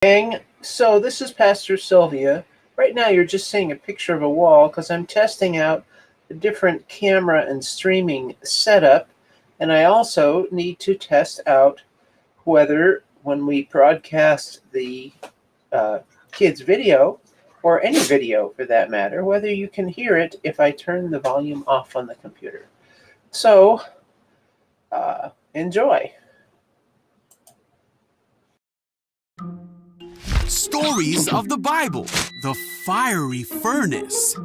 Gang. So this is Pastor Sylvia. Right now you're just seeing a picture of a wall because I'm testing out a different camera and streaming setup. And I also need to test out whether when we broadcast the kids video, or any video for that matter, whether you can hear it if I turn the volume off on the computer. So enjoy. Stories of the Bible, the fiery furnace.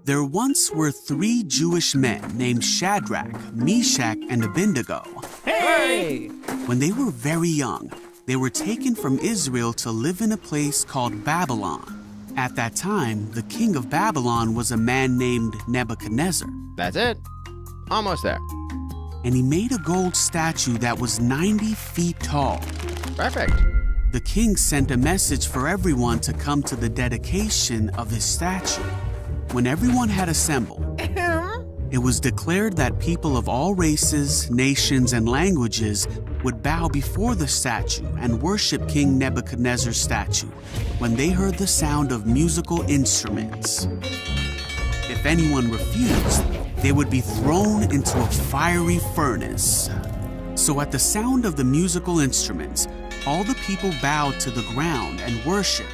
There once were 3 Jewish men named Shadrach, Meshach, and Abednego. Hey! When they were very young, they were taken from Israel to live in a place called Babylon. At that time, the king of Babylon was a man named Nebuchadnezzar. That's it. Almost there. And he made a gold statue that was 90 feet tall. Perfect. The king sent a message for everyone to come to the dedication of his statue. When everyone had assembled, it was declared that people of all races, nations, and languages would bow before the statue and worship King Nebuchadnezzar's statue when they heard the sound of musical instruments. If anyone refused, they would be thrown into a fiery furnace. So at the sound of the musical instruments, all the people bowed to the ground and worshiped.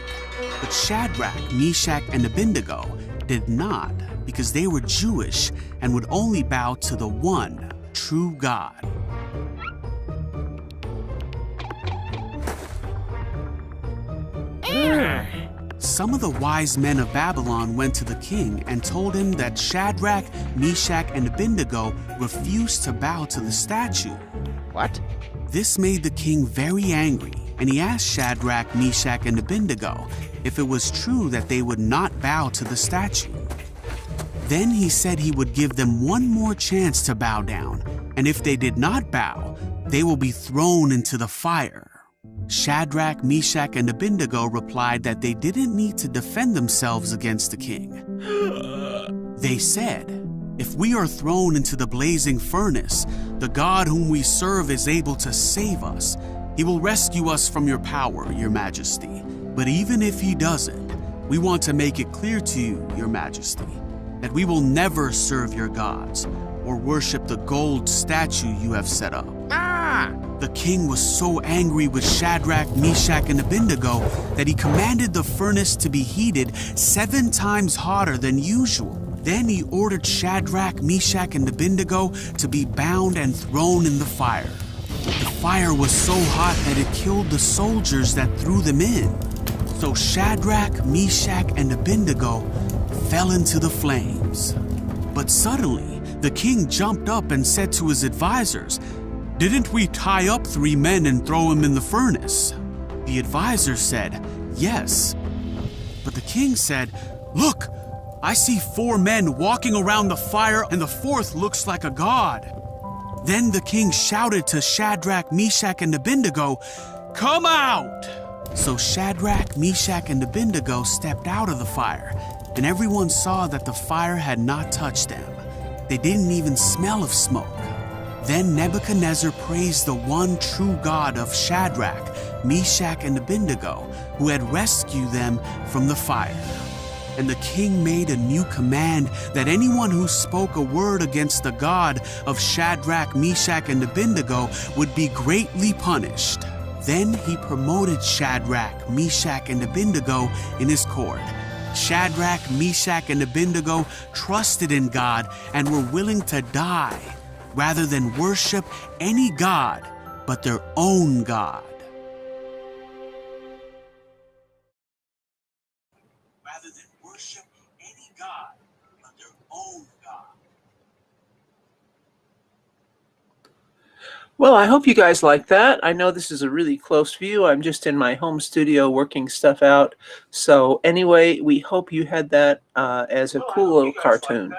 But Shadrach, Meshach, and Abednego did not, because they were Jewish and would only bow to the one true God. Some of the wise men of Babylon went to the king and told him that Shadrach, Meshach, and Abednego refused to bow to the statue. What? This made the king very angry, and he asked Shadrach, Meshach, and Abednego if it was true that they would not bow to the statue. Then he said he would give them one more chance to bow down, and if they did not bow, they will be thrown into the fire. Shadrach, Meshach, and Abednego replied that they didn't need to defend themselves against the king. They said, "If we are thrown into the blazing furnace, the God whom we serve is able to save us. He will rescue us from your power, your majesty. But even if he doesn't, we want to make it clear to you, your majesty, that we will never serve your gods or worship the gold statue you have set up." The king was so angry with Shadrach, Meshach, and Abednego that he commanded the furnace to be heated 7 times hotter than usual. Then he ordered Shadrach, Meshach, and Abednego to be bound and thrown in the fire. The fire was so hot that it killed the soldiers that threw them in. So Shadrach, Meshach, and Abednego fell into the flames. But suddenly, the king jumped up and said to his advisors, "Didn't we tie up 3 men and throw them in the furnace?" The advisors said, "Yes." But the king said, "Look, I see 4 men walking around the fire, and the 4th looks like a god." Then the king shouted to Shadrach, Meshach, and Abednego, "Come out!" So Shadrach, Meshach, and Abednego stepped out of the fire, and everyone saw that the fire had not touched them. They didn't even smell of smoke. Then Nebuchadnezzar praised the one true God of Shadrach, Meshach, and Abednego, who had rescued them from the fire. And the king made a new command that anyone who spoke a word against the God of Shadrach, Meshach, and Abednego would be greatly punished. Then he promoted Shadrach, Meshach, and Abednego in his court. Shadrach, Meshach, and Abednego trusted in God and were willing to die rather than worship any god but their own God. Rather than worship any god but their own God. Well, I hope you guys like that. I know this is a really close view. I'm just in my home studio working stuff out. So anyway, we hope you had that as a cool little cartoon.